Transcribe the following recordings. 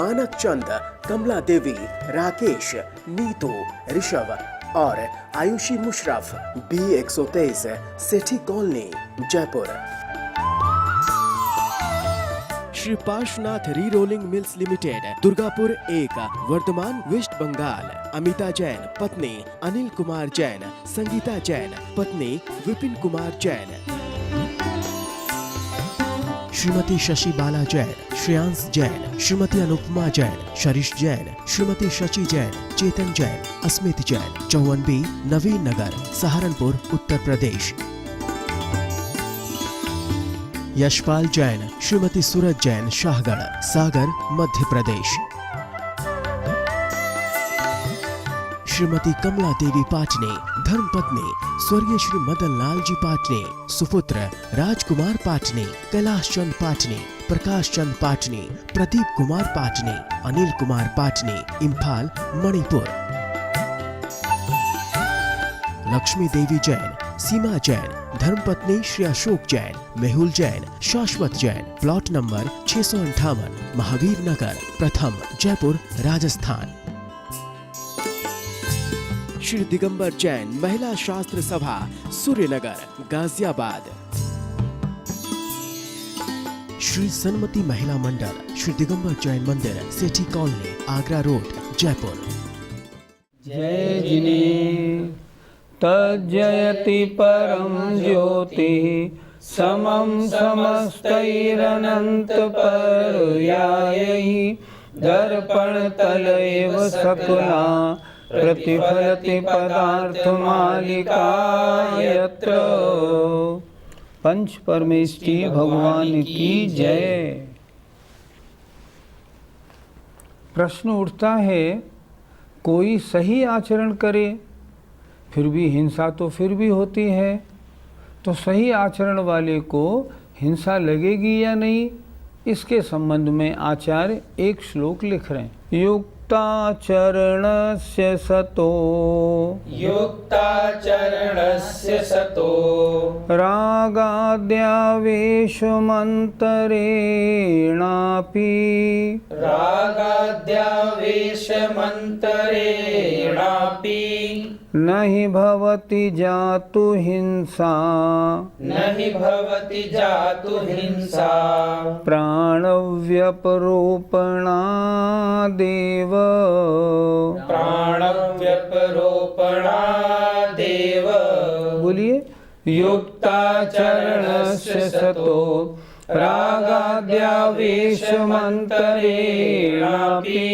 मानक चंद, कमला देवी, राकेश, नीतू, ऋषभ और Ayushi Musharraf, B123, Sethi colony, Jaipur. Shri Parshwanath re rolling mills limited, Durgapur 1, Bardhaman, West Bengal. Amita Jain, पत्नी अनिल कुमार जैन, संगीता जैन, पत्नी विपिन कुमार जैन। श्रीमती शशि बाला जैन, श्रेयांश जैन, श्रीमती अनुपमा जैन, शरीश जैन, श्रीमती शची जैन, चेतन जैन, अस्मित जैन, 54B, नवीन नगर, सहारनपुर, उत्तर प्रदेश। यशपाल जैन, श्रीमती सूरज जैन, शाहगढ़, सागर, मध्य प्रदेश। श्रीमती कमला देवी पाटनी, धर्मपत्नी स्वर्गीय श्री मदन लाल जी पाटनी, सुपुत्र राजकुमार पाटनी, कैलाश चंद पाटनी, प्रकाश चंद पाटनी, प्रदीप कुमार पाटनी, अनिल कुमार पाटनी, इम्फाल, मणिपुर। लक्ष्मी देवी जैन, सीमा जैन, धर्मपत्नी श्री अशोक जैन, मेहुल जैन, शाश्वत जैन, प्लॉट नंबर 658, महावीर नगर, प्रथम, जयपुर, राजस्थान। श्री दिगंबर जैन, महिला शास्त्र सभा, सूर्यनगर, गाजियाबाद। श्री सन्मति महिला मंडल, श्री दिगंबर जैन मंदिर, सेठी कॉलोनी, आगरा रोड, जयपुर। जय जिने तज्जयति परम ज्योति, समम समस्तैरनंत पर्यायैः, दर्पण तल एव सकला प्रतिफलति पदार्थ मालिका यत्र। पंच परमेष्टि भगवान की जय। प्रश्न उठता है, कोई सही आचरण करे फिर भी हिंसा तो फिर भी होती है, तो सही आचरण वाले को हिंसा लगेगी या नहीं, इसके संबंध में आचार्य एक श्लोक लिख रहे हैं। युक्ताचरणस्य सतो, युक्ताचरणस्य सतो, रागाद्यावेशमन्तरेणापि, रागाद्यावेशमन्तरेणापि, न हि भवति जातु हिंसा, न हि भवति जातु हिंसा, प्राणव्यपरोपणादेव, प्राणव्यपरोपणादेव। बोलिए। युक्ताचरणस्य सतो, रागाद्यावेशमन्तरेणापि,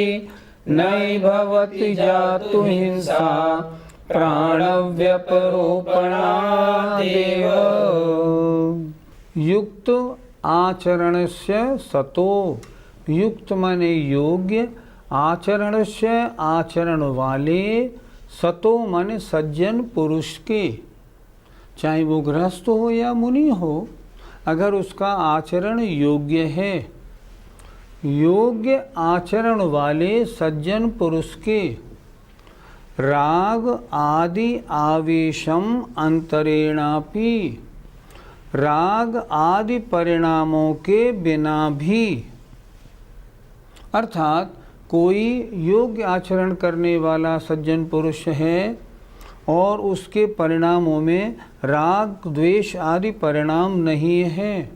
नहि भवति जातु हिंसा, प्राणव्यपरोपणादेव। युक्त आचरणस्य सतो, युक्त माने योग्य, आचरणस्य आचरण वाले, सतो माने सज्जन पुरुष के, चाहे वो गृहस्थ हो या मुनि हो, अगर उसका आचरण योग्य है, योग्य आचरण वाले सज्जन पुरुष के, राग आदि आवेशम अंतरेणापि, राग आदि परिणामों के बिना भी, अर्थात कोई योग्य आचरण करने वाला सज्जन पुरुष है और उसके परिणामों में राग द्वेष आदि परिणाम नहीं है,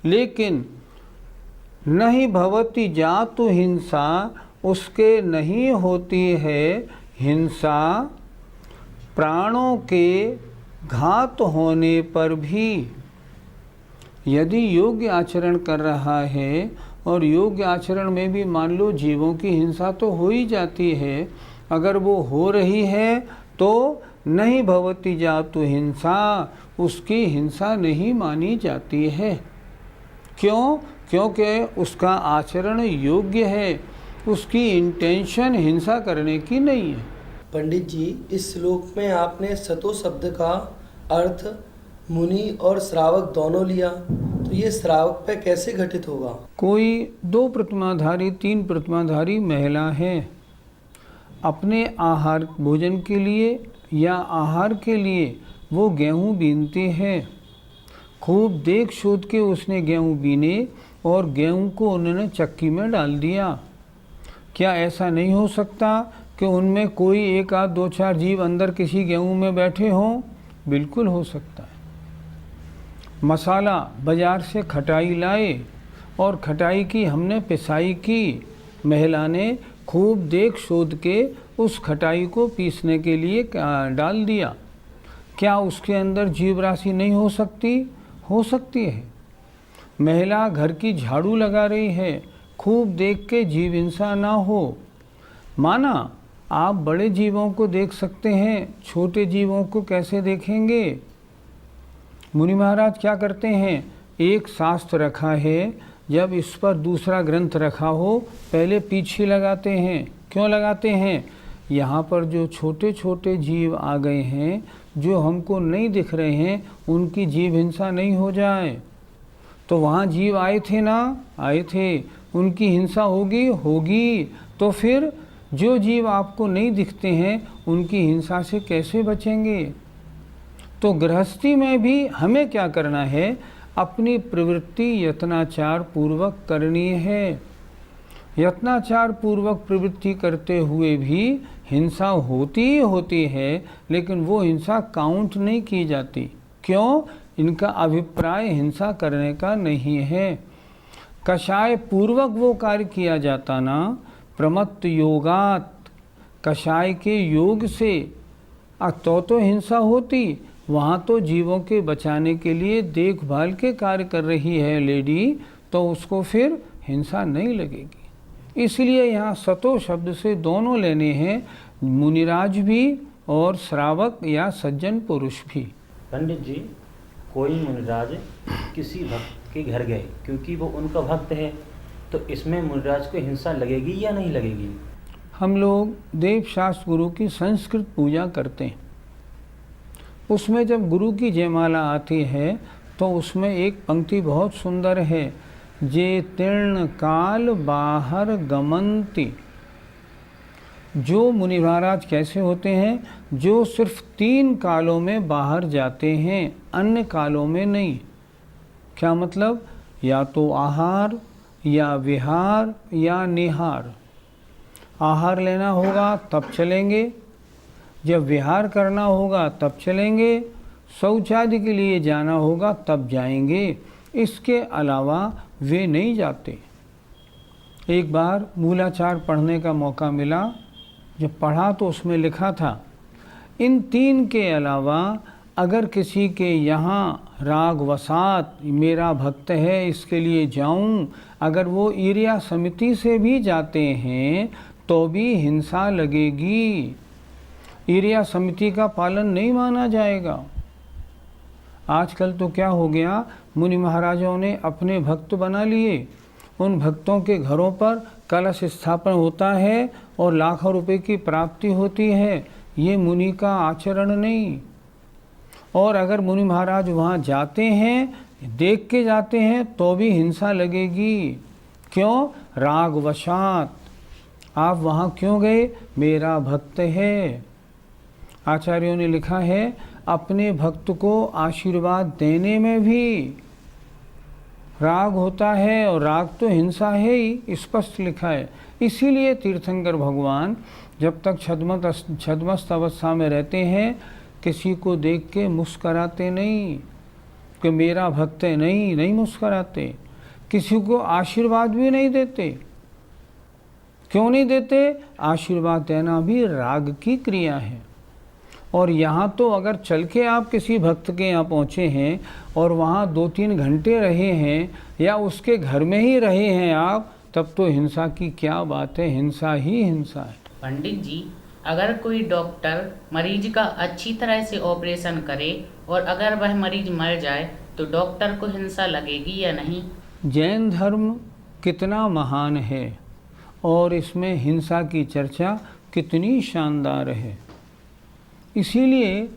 लेकिन नहीं भवति जातु हिंसा, उसके नहीं होती है हिंसा, प्राणों के घात होने पर भी। यदि योग्य आचरण कर रहा है और योग्य आचरण में भी मान लो जीवों की हिंसा तो हो ही जाती है, अगर वो हो रही है तो नहीं भवति जातु हिंसा, उसकी हिंसा नहीं मानी जाती है। क्यों? क्योंकि उसका आचरण योग्य है, उसकी इंटेंशन हिंसा करने की नहीं है। पंडित जी, इस श्लोक में आपने सतो शब्द का अर्थ मुनि और श्रावक दोनों लिया, तो ये श्रावक पे कैसे घटित होगा? कोई 2 प्रतिमाधारी 3 प्रतिमाधारी महिला है, अपने आहार भोजन के लिए या आहार के लिए वो गेहूँ बीनती है। खूब देख शोध के उसने गेहूँ बीने और गेहूँ को उन्होंने चक्की में डाल दिया। क्या ऐसा नहीं हो सकता कि उनमें कोई एक आध दो चार जीव अंदर किसी गेहूं में बैठे हों? बिल्कुल हो सकता है। मसाला बाजार से खटाई लाए और खटाई की हमने पिसाई की, महिला ने खूब देख शोध के उस खटाई को पीसने के लिए डाल दिया। क्या उसके अंदर जीव राशि नहीं हो सकती? हो सकती है। महिला घर की झाड़ू लगा रही है, खूब देख के जीव हिंसा ना हो। माना आप बड़े जीवों को देख सकते हैं, छोटे जीवों को कैसे देखेंगे? मुनि महाराज क्या करते हैं, एक शास्त्र रखा है, जब इस पर दूसरा ग्रंथ रखा हो पहले पीछे लगाते हैं। क्यों लगाते हैं? यहाँ पर जो छोटे छोटे जीव आ गए हैं, जो हमको नहीं दिख रहे हैं, उनकी जीव हिंसा नहीं हो जाए। तो वहाँ जीव आए थे ना, आए थे, उनकी हिंसा होगी, होगी। तो फिर जो जीव आपको नहीं दिखते हैं, उनकी हिंसा से कैसे बचेंगे? तो गृहस्थी में भी हमें क्या करना है, अपनी प्रवृत्ति यत्नाचार पूर्वक करनी है। यत्नाचार पूर्वक प्रवृत्ति करते हुए भी हिंसा होती ही होती है, लेकिन वो हिंसा काउंट नहीं की जाती। क्यों? इनका अभिप्राय हिंसा करने का नहीं है। कषाय पूर्वक वो कार्य किया जाता ना, प्रमत्त योगात, कषाय के योग से तो हिंसा होती। वहाँ तो जीवों के बचाने के लिए देखभाल के कार्य कर रही है लेडी, तो उसको फिर हिंसा नहीं लगेगी। इसलिए यहाँ सतो शब्द से दोनों लेने हैं, मुनिराज भी और श्रावक या सज्जन पुरुष भी। पंडित जी, कोई मुनिराज किसी भक्त के घर गए, क्योंकि वो उनका भक्त है, तो इसमें मुनिराज को हिंसा लगेगी या नहीं लगेगी? हम लोग देव शास्त्र गुरु की संस्कृत पूजा करते हैं। उसमें जब गुरु की जयमाला आती है तो उसमें एक पंक्ति बहुत सुंदर है, जे तीर्ण काल बाहर गमंती। जो मुनि महाराज कैसे होते हैं, जो सिर्फ 3 कालों में बाहर जाते हैं, अन्य कालों में नहीं। क्या मतलब? या तो आहार या विहार या निहार। आहार लेना होगा तब चलेंगे, जब विहार करना होगा तब चलेंगे, शौचादि के लिए जाना होगा तब जाएंगे, इसके अलावा वे नहीं जाते। एक बार मूलाचार पढ़ने का मौका मिला, जब पढ़ा तो उसमें लिखा था, इन 3 के अलावा अगर किसी के यहाँ राग वसात, मेरा भक्त है इसके लिए जाऊं, अगर वो ईर्ष्या समिति से भी जाते हैं तो भी हिंसा लगेगी। ईर्ष्या समिति का पालन नहीं माना जाएगा। आजकल तो क्या हो गया, मुनि महाराजों ने अपने भक्त बना लिए। उन भक्तों के घरों पर कलश स्थापन होता है और लाखों रुपए की प्राप्ति होती है। ये मुनि का आचरण नहीं। और अगर मुनि महाराज वहाँ जाते हैं, देख के जाते हैं, तो भी हिंसा लगेगी। क्यों? राग वशात। आप वहाँ क्यों गए? मेरा भक्त है। आचार्यों ने लिखा है, अपने भक्त को आशीर्वाद देने में भी राग होता है, और राग तो हिंसा है ही, स्पष्ट लिखा है। इसीलिए तीर्थंकर भगवान जब तक छद्मस्त अवस्था में रहते हैं, किसी को देख के मुस्कराते नहीं कि मेरा भक्त है, नहीं मुस्कराते। किसी को आशीर्वाद भी नहीं देते। क्यों नहीं देते? आशीर्वाद देना भी राग की क्रिया है। और यहाँ तो अगर चल के आप किसी भक्त के यहाँ पहुँचे हैं और वहाँ 2-3 घंटे रहे हैं या उसके घर में ही रहे हैं आप, तब तो हिंसा की क्या बात है, हिंसा ही हिंसा है। पंडित जी, अगर कोई डॉक्टर मरीज का अच्छी तरह से ऑपरेशन करे और अगर वह मरीज मर जाए तो डॉक्टर को हिंसा लगेगी या नहीं? जैन धर्म कितना महान है और इसमें हिंसा की चर्चा कितनी शानदार है। इसीलिए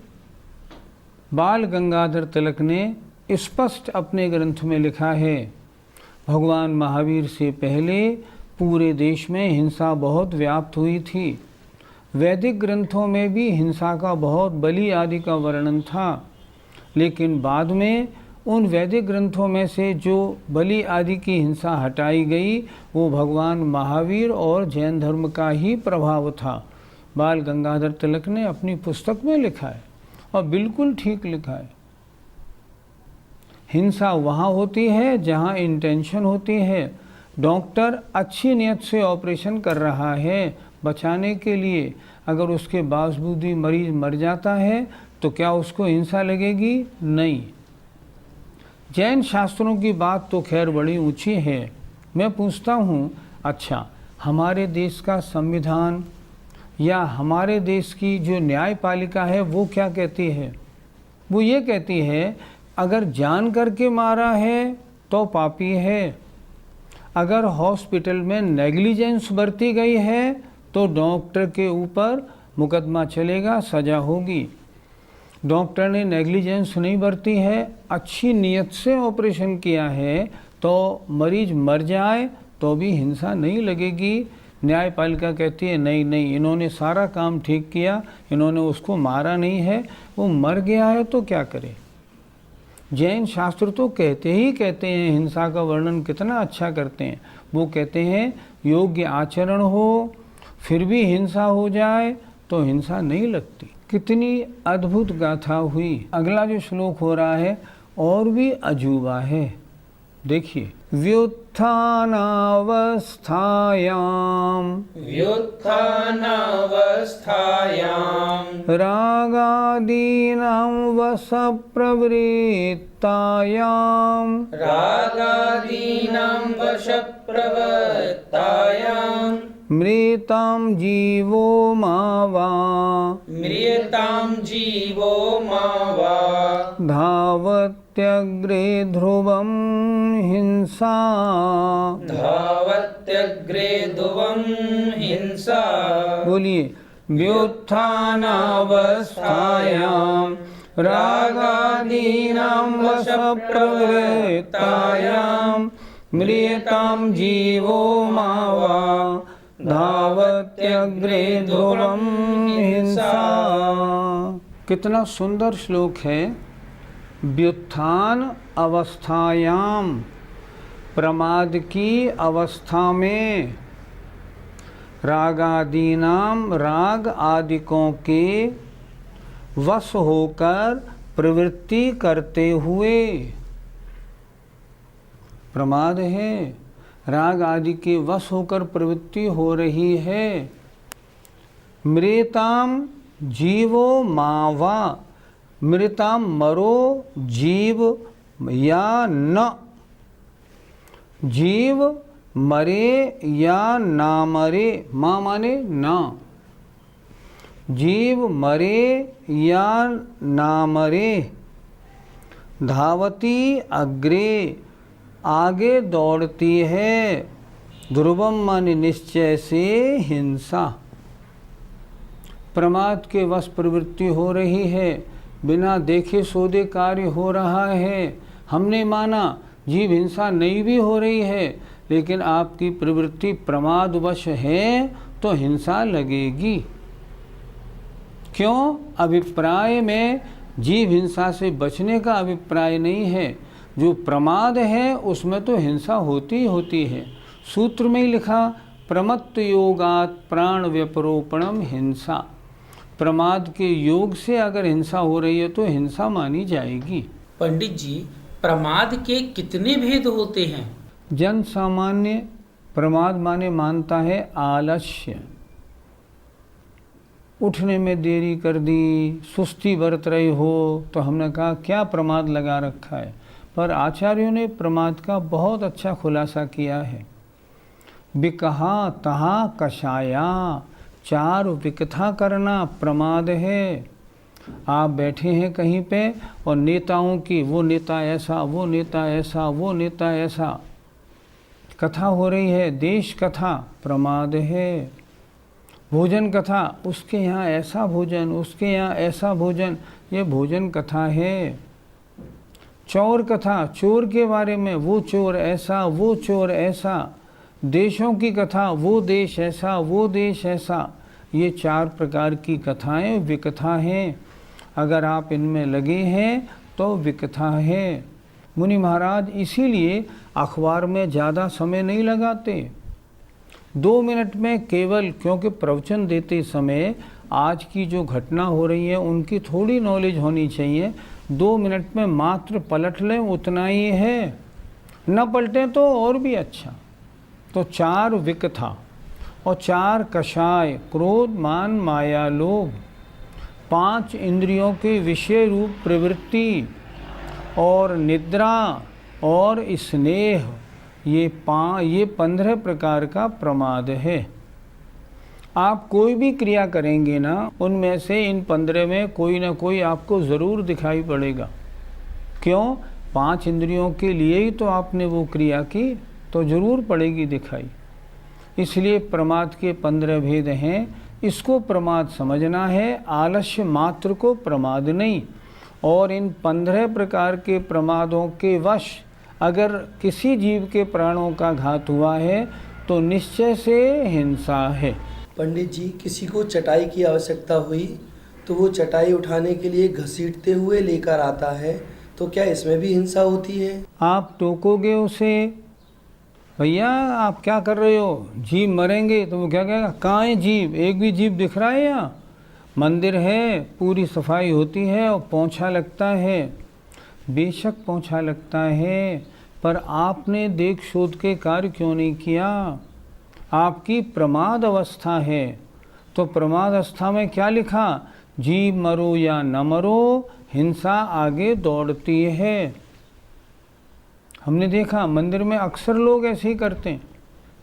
बाल गंगाधर तिलक ने स्पष्ट अपने ग्रंथ में लिखा है, भगवान महावीर से पहले पूरे देश में हिंसा बहुत व्याप्त हुई थी। वैदिक ग्रंथों में भी हिंसा का बहुत बलि आदि का वर्णन था, लेकिन बाद में उन वैदिक ग्रंथों में से जो बलि आदि की हिंसा हटाई गई वो भगवान महावीर और जैन धर्म का ही प्रभाव था। बाल गंगाधर तिलक ने अपनी पुस्तक में लिखा है और बिल्कुल ठीक लिखा है। हिंसा वहाँ होती है जहाँ इंटेंशन होती है। डॉक्टर अच्छी नियत से ऑपरेशन कर रहा है बचाने के लिए, अगर उसके बावजूद भी मरीज मर जाता है तो क्या उसको हिंसा लगेगी? नहीं। जैन शास्त्रों की बात तो खैर बड़ी ऊंची है। मैं पूछता हूँ, अच्छा हमारे देश का संविधान या हमारे देश की जो न्यायपालिका है वो क्या कहती है? वो ये कहती है अगर जान करके मारा है तो पापी है, अगर हॉस्पिटल में नेग्लिजेंस बरती गई है तो डॉक्टर के ऊपर मुकदमा चलेगा, सज़ा होगी। डॉक्टर ने नेग्लिजेंस नहीं बरती है, अच्छी नियत से ऑपरेशन किया है, तो मरीज मर जाए तो भी हिंसा नहीं लगेगी। न्यायपालिका कहती है नहीं नहीं, इन्होंने सारा काम ठीक किया, इन्होंने उसको मारा नहीं है, वो मर गया है तो क्या करे। जैन शास्त्र तो कहते हैं, हिंसा का वर्णन कितना अच्छा करते हैं। वो कहते हैं योग्य आचरण हो फिर भी हिंसा हो जाए तो हिंसा नहीं लगती। कितनी अद्भुत गाथा हुई। अगला जो श्लोक हो रहा है और भी अजूबा है, देखिए। व्युत्थानावस्थायाम रागादीनां वशप्रवृत्तायां मृतां जीवो मा वा धावत्यग्रे ध्रुवं हिंसा बोलिए। व्युत्थानावस्थायां रागादीनां वशप्रवृत्तायां मृतां जीवो मा वा धावत्यग्रे ध्रुवं हिंसा। कितना सुंदर श्लोक है। व्युत्थान अवस्थायाम, प्रमाद की अवस्था में, रागादीनाम, राग आदिकों के वश होकर प्रवृत्ति करते हुए, प्रमाद है, राग आदि के वश होकर प्रवृत्ति हो रही है। मृताम जीवो मावा, मृताम मरो जीव या न, जीव मरे या ना मरे, माँ माने ना, जीव मरे या ना मरे, धावती अग्रे, आगे दौड़ती है, ध्रुवम माने निश्चय से, हिंसा। प्रमाद के वश प्रवृत्ति हो रही है, बिना देखे सोदे कार्य हो रहा है। हमने माना जीव हिंसा नहीं भी हो रही है, लेकिन आपकी प्रवृत्ति प्रमादवश है तो हिंसा लगेगी। क्यों? अभिप्राय में जीव हिंसा से बचने का अभिप्राय नहीं है। जो प्रमाद है उसमें तो हिंसा होती होती है। सूत्र में ही लिखा, प्रमत्त योगात् प्राण व्यपरोपणम हिंसा। प्रमाद के योग से अगर हिंसा हो रही है तो हिंसा मानी जाएगी। पंडित जी, प्रमाद के कितने भेद होते हैं? जन सामान्य प्रमाद माने मानता है आलस्य, उठने में देरी कर दी, सुस्ती बरत रही हो, तो हमने कहा क्या प्रमाद लगा रखा है। पर आचार्यों ने प्रमाद का बहुत अच्छा खुलासा किया है। विकहा तहा कषाया, चार विकथा करना प्रमाद है। आप बैठे हैं कहीं पे और नेताओं की, वो नेता ऐसा, वो नेता ऐसा, वो नेता ऐसा कथा हो रही है, देश कथा प्रमाद है। भोजन कथा, उसके यहाँ ऐसा भोजन, उसके यहाँ ऐसा भोजन, ये भोजन कथा है। चोर कथा, चोर के बारे में, वो चोर ऐसा, वो चोर ऐसा। देशों की कथा, वो देश ऐसा, वो देश ऐसा। ये चार प्रकार की कथाएं विकथा हैं। अगर आप इनमें लगे हैं तो विकथा है। मुनि महाराज इसीलिए अखबार में ज़्यादा समय नहीं लगाते। 2 मिनट में केवल, क्योंकि प्रवचन देते समय आज की जो घटना हो रही है उनकी थोड़ी नॉलेज होनी चाहिए। 2 मिनट में मात्र पलट लें उतना ही है, न पलटें तो और भी अच्छा। तो 4 विक था और 4 कषाय, क्रोध मान माया लोभ, 5 इंद्रियों के विषय रूप प्रवृत्ति और निद्रा और स्नेह, ये 15 प्रकार का प्रमाद है। आप कोई भी क्रिया करेंगे ना, उनमें से इन 15 में कोई ना कोई आपको ज़रूर दिखाई पड़ेगा। क्यों? 5 इंद्रियों के लिए ही तो आपने वो क्रिया की, तो ज़रूर पड़ेगी दिखाई। इसलिए प्रमाद के 15 भेद हैं। इसको प्रमाद समझना है, आलस्य मात्र को प्रमाद नहीं। और इन 15 प्रकार के प्रमादों के वश अगर किसी जीव के प्राणों का घात हुआ है तो निश्चय से हिंसा है। पंडित जी, किसी को चटाई की आवश्यकता हुई तो वो चटाई उठाने के लिए घसीटते हुए लेकर आता है, तो क्या इसमें भी हिंसा होती है? आप टोकोगे उसे, भैया आप क्या कर रहे हो, जीव मरेंगे, तो वो क्या कहेगा, कहाँ है जीव, एक भी जीव दिख रहा है? यहाँ मंदिर है, पूरी सफाई होती है और पोंछा लगता है। बेशक पोंछा लगता है, पर आपने देख शोध के कार्य क्यों नहीं किया? आपकी प्रमाद अवस्था है। तो प्रमाद अवस्था में क्या लिखा, जीव मरो या न मरो, हिंसा आगे दौड़ती है। हमने देखा मंदिर में अक्सर लोग ऐसे ही करते हैं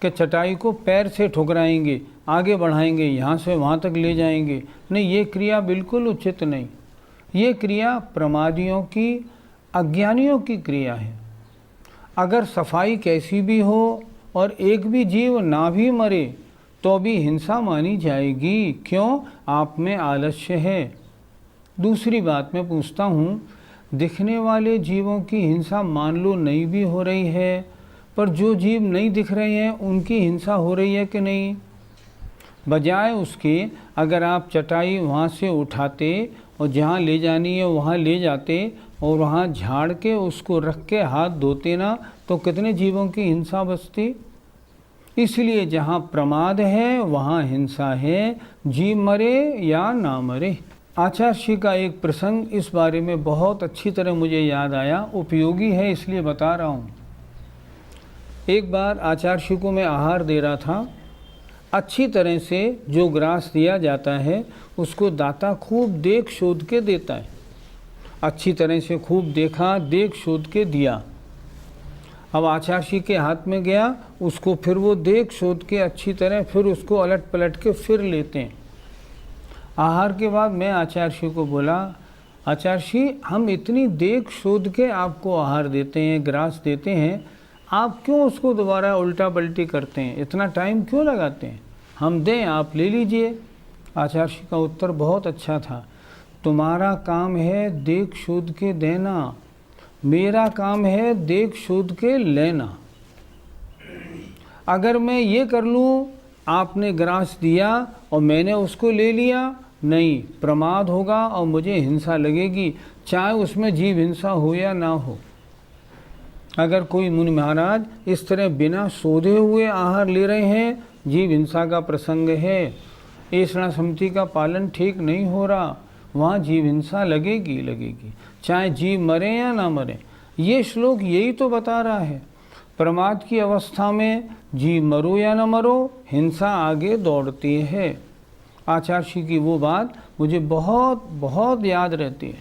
कि चटाई को पैर से ठुकराएंगे, आगे बढ़ाएंगे, यहाँ से वहाँ तक ले जाएंगे। नहीं, ये क्रिया बिल्कुल उचित नहीं। ये क्रिया प्रमादियों की, अज्ञानियों की क्रिया है। अगर सफाई कैसी भी हो और एक भी जीव ना भी मरे तो भी हिंसा मानी जाएगी। क्यों? आप में आलस्य है। दूसरी बात मैं पूछता हूँ, दिखने वाले जीवों की हिंसा मान लो नहीं भी हो रही है, पर जो जीव नहीं दिख रहे हैं उनकी हिंसा हो रही है कि नहीं? बजाय उसके अगर आप चटाई वहाँ से उठाते और जहाँ ले जानी है वहाँ ले जाते और वहाँ झाड़ के उसको रख के हाथ धोते ना, तो कितने जीवों की हिंसा बचती। इसलिए जहाँ प्रमाद है वहाँ हिंसा है, जीव मरे या ना मरे। आचार्य श्री का एक प्रसंग इस बारे में बहुत अच्छी तरह मुझे याद आया, उपयोगी है इसलिए बता रहा हूँ। एक बार आचार्य श्री को मैं आहार दे रहा था। अच्छी तरह से जो ग्रास दिया जाता है उसको दाता खूब देख शोध के देता है। अच्छी तरह से खूब देखा, देख शोध के दिया। अब आचार्य श्री के हाथ में गया, उसको फिर वो देख शोध के अच्छी तरह फिर उसको अलट पलट के फिर लेते हैं। आहार के बाद मैं आचार्य श्री को बोला, आचार्य श्री हम इतनी देख शोध के आपको आहार देते हैं, ग्रास देते हैं, आप क्यों उसको दोबारा उल्टा पलटी करते हैं, इतना टाइम क्यों लगाते हैं? हम दें, आप ले लीजिए। आचार्य श्री का उत्तर बहुत अच्छा था, तुम्हारा काम है देख शोध के देना, मेरा काम है देख शोध के लेना। अगर मैं ये कर लूँ, आपने ग्रास दिया और मैंने उसको ले लिया, नहीं, प्रमाद होगा और मुझे हिंसा लगेगी, चाहे उसमें जीव हिंसा हो या ना हो। अगर कोई मुनि महाराज इस तरह बिना सोधे हुए आहार ले रहे हैं, जीव हिंसा का प्रसंग है, ऐसा समिति का पालन ठीक नहीं हो रहा, वहाँ जीव हिंसा लगेगी लगेगी, चाहे जीव मरे या ना मरे। ये श्लोक यही तो बता रहा है, प्रमाद की अवस्था में जीव मरो या ना मरो, हिंसा आगे दौड़ती है। आचार्य श्री की वो बात मुझे बहुत बहुत याद रहती है।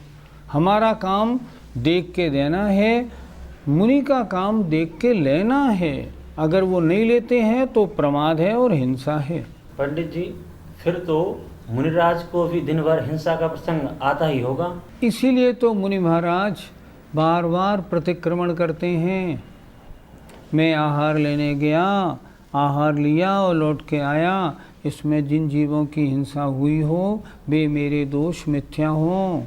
हमारा काम देख के देना है, मुनि का काम देख के लेना है। अगर वो नहीं लेते हैं तो प्रमाद है और हिंसा है। पंडित जी, फिर तो मुनिराज को भी दिन भर हिंसा का प्रसंग आता ही होगा। इसीलिए तो मुनि महाराज बार बार प्रतिक्रमण करते हैं। मैं आहार लेने गया, आहार लिया और लौट के आया, इसमें जिन जीवों की हिंसा हुई हो वे मेरे दोष मिथ्या हों।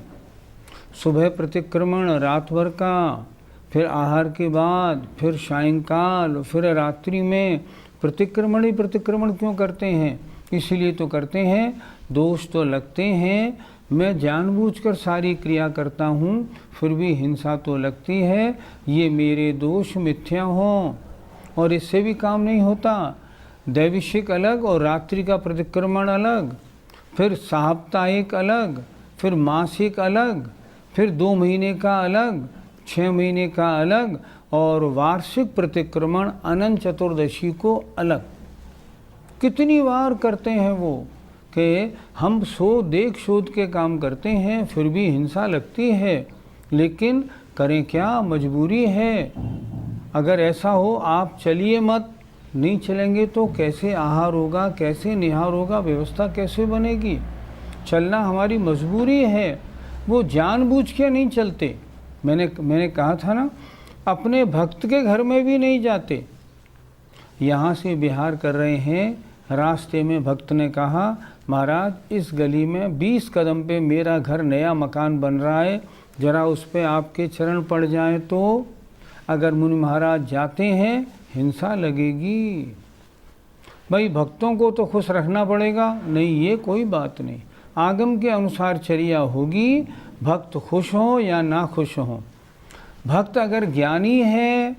सुबह प्रतिक्रमण रात भर का, फिर आहार के बाद, फिर सायंकाल, फिर रात्रि में प्रतिक्रमण ही प्रतिक्रमण क्यों करते हैं? इसीलिए तो करते हैं, दोष तो लगते हैं, मैं जानबूझकर सारी क्रिया करता हूँ फिर भी हिंसा तो लगती है, ये मेरे दोष मिथ्या हों। और इससे भी काम नहीं होता। दैविशिक अलग और रात्रि का प्रतिक्रमण अलग, फिर साप्ताहिक अलग, फिर मासिक अलग, फिर 2 महीने का अलग, 6 महीने का अलग, और वार्षिक प्रतिक्रमण अनंत चतुर्दशी को अलग। कितनी बार करते हैं वो कि हम देख शोध के काम करते हैं फिर भी हिंसा लगती है, लेकिन करें क्या, मजबूरी है। अगर ऐसा हो आप चलिए मत, नहीं चलेंगे तो कैसे आहार होगा, कैसे निहार होगा, व्यवस्था कैसे बनेगी। चलना हमारी मजबूरी है, वो जानबूझ के नहीं चलते। मैंने कहा था ना, अपने भक्त के घर में भी नहीं जाते। यहाँ से बिहार कर रहे हैं, रास्ते में भक्त ने कहा महाराज इस गली में 20 कदम पे मेरा घर नया मकान बन रहा है, ज़रा उस पर आपके चरण पड़ जाएं तो। अगर मुनि महाराज जाते हैं हिंसा लगेगी। भाई भक्तों को तो खुश रखना पड़ेगा, नहीं ये कोई बात नहीं, आगम के अनुसार चर्या होगी, भक्त खुश हों या ना खुश हों। भक्त अगर ज्ञानी है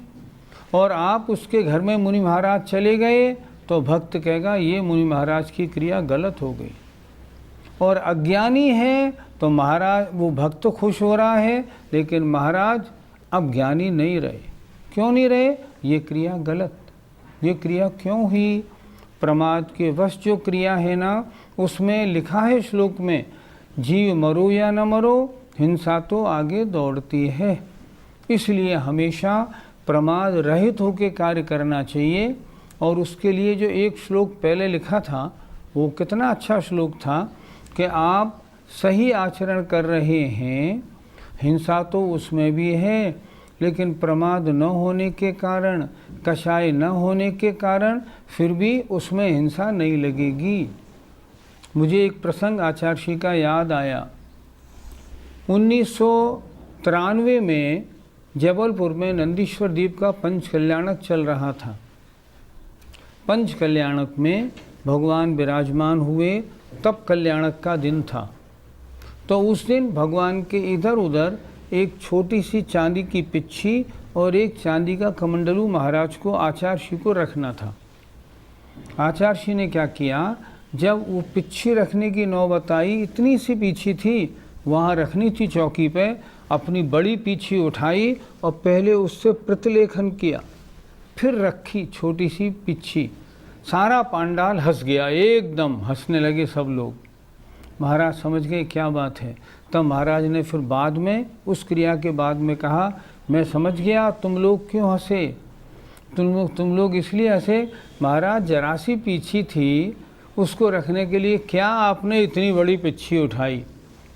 और आप उसके घर में मुनि महाराज चले गए तो भक्त कहेगा ये मुनि महाराज की क्रिया गलत हो गई। और अज्ञानी है तो महाराज वो भक्त खुश हो रहा है, लेकिन महाराज अब ज्ञानी नहीं रहे। क्यों नहीं रहे? ये क्रिया गलत। ये क्रिया क्यों हुई? प्रमाद के वश जो क्रिया है ना, उसमें लिखा है श्लोक में, जीव मरो या न मरो हिंसा तो आगे दौड़ती है। इसलिए हमेशा प्रमाद रहित होकर कार्य करना चाहिए। और उसके लिए जो एक श्लोक पहले लिखा था वो कितना अच्छा श्लोक था कि आप सही आचरण कर रहे हैं, हिंसा तो उसमें भी है, लेकिन प्रमाद न होने के कारण, कषाय न होने के कारण फिर भी उसमें हिंसा नहीं लगेगी। मुझे एक प्रसंग आचार्य का याद आया। 1993 में जबलपुर में नंदीश्वर द्वीप का पंच कल्याणक चल रहा था। पंच कल्याणक में भगवान विराजमान हुए, तब कल्याणक का दिन था। तो उस दिन भगवान के इधर उधर एक छोटी सी चांदी की पिच्छी और एक चांदी का कमंडलू महाराज को आचार्य को रखना था। आचार्य ने क्या किया, जब वो पिच्छी रखने की नौबत आई, इतनी सी पीछी थी, वहाँ रखनी थी चौकी पे, अपनी बड़ी पीछी उठाई और पहले उससे प्रतिलेखन किया, फिर रखी छोटी सी पिच्छी। सारा पांडाल हंस गया, एकदम हंसने लगे सब लोग। महाराज समझ गए क्या बात है। तब महाराज ने फिर बाद में उस क्रिया के बाद में कहा, मैं समझ गया तुम लोग क्यों हंसे, तुम लोग इसलिए हंसे, महाराज जरा सी पीछी थी, उसको रखने के लिए क्या आपने इतनी बड़ी पिच्छी उठाई।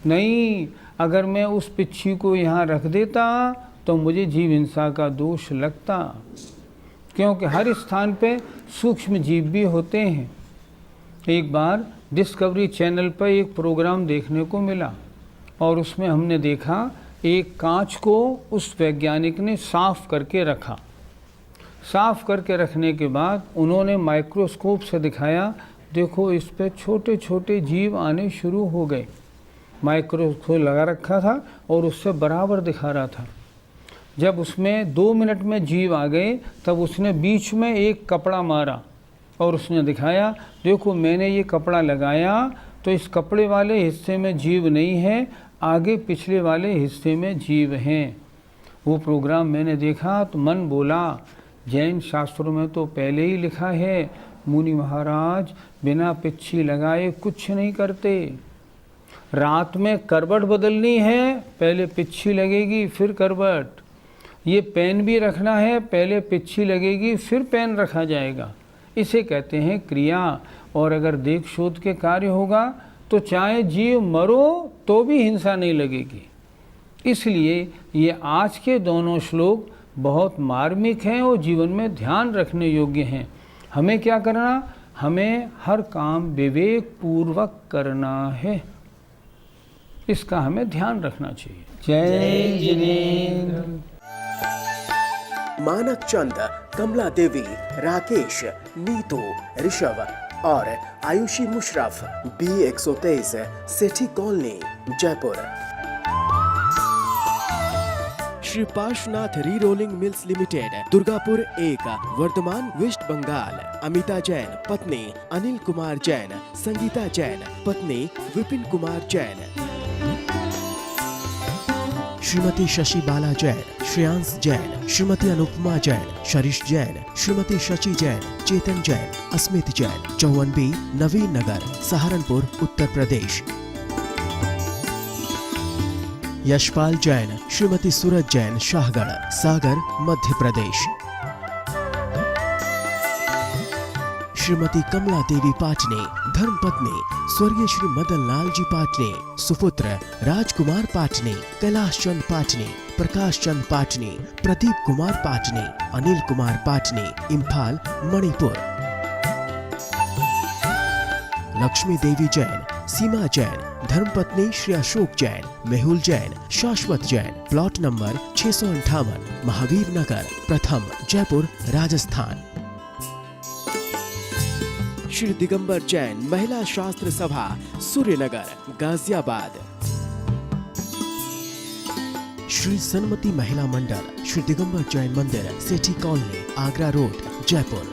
नहीं, अगर मैं उस पिच्छी को यहाँ रख देता तो मुझे जीव हिंसा का दोष लगता, क्योंकि हर स्थान पे सूक्ष्म जीव भी होते हैं। एक बार डिस्कवरी चैनल पर एक प्रोग्राम देखने को मिला और उसमें हमने देखा एक कांच को उस वैज्ञानिक ने साफ करके रखा। साफ करके रखने के बाद उन्होंने माइक्रोस्कोप से दिखाया, देखो इस पे छोटे छोटे जीव आने शुरू हो गए। माइक्रोस्कोप लगा रखा था और उससे बराबर दिखा रहा था। जब उसमें 2 मिनट में जीव आ गए तब उसने बीच में एक कपड़ा मारा और उसने दिखाया, देखो मैंने ये कपड़ा लगाया तो इस कपड़े वाले हिस्से में जीव नहीं है, आगे पिछले वाले हिस्से में जीव हैं। वो प्रोग्राम मैंने देखा तो मन बोला, जैन शास्त्रों में तो पहले ही लिखा है, मुनि महाराज बिना पिच्छी लगाए कुछ नहीं करते। रात में करवट बदलनी है, पहले पिच्छी लगेगी फिर करवट। ये पेन भी रखना है, पहले पिच्छी लगेगी फिर पेन रखा जाएगा। इसे कहते हैं क्रिया। और अगर देख शोध के कार्य होगा तो चाहे जीव मरो तो भी हिंसा नहीं लगेगी। इसलिए ये आज के दोनों श्लोक बहुत मार्मिक हैं और जीवन में ध्यान रखने योग्य हैं। हमें क्या करना, हमें हर काम विवेक पूर्वक करना है, इसका हमें ध्यान रखना चाहिए। जय जिनेन्द्र। मानक चंद, कमला देवी, राकेश, नीतू, ऋषभ, और Ayushi Musharraf B123 Sethi colony Jaipur. Shri Parshwanath re rolling mills limited Durgapur 1 Bardhaman West Bengal. Amita Jain पत्नी अनिल कुमार जैन, संगीता जैन पत्नी विपिन कुमार जैन। श्रीमती शशि बाला जैन, श्रेयांश जैन, श्रीमती अनुपमा जैन, शरीश जैन, श्रीमती शची जैन, चेतन जैन, अस्मित जैन, 54B नवीन नगर, सहारनपुर उत्तर प्रदेश। यशपाल जैन, श्रीमती सूरज जैन, शाहगढ़, सागर मध्य प्रदेश। श्रीमती कमला देवी पाटने, धर्मपत्नी स्वर्गीय श्री मदन लाल जी पाटने, सुपुत्र राजकुमार पाटने, कैलाश चंद पाटने, प्रकाश चंद पाटने, प्रदीप कुमार पाटने, अनिल कुमार पाटने, इम्फाल मणिपुर। लक्ष्मी देवी जैन, सीमा जैन, धर्मपत्नी श्री अशोक जैन, मेहुल जैन, शाश्वत जैन, प्लॉट नंबर 658, महावीर नगर, प्रथम जयपुर राजस्थान। श्री दिगंबर जैन, महिला शास्त्र सभा, सूर्यनगर, गाजियाबाद। श्री सन्मति महिला मंडल, श्री दिगंबर जैन मंदिर, सेठी कॉलोनी, आगरा रोड, जयपुर।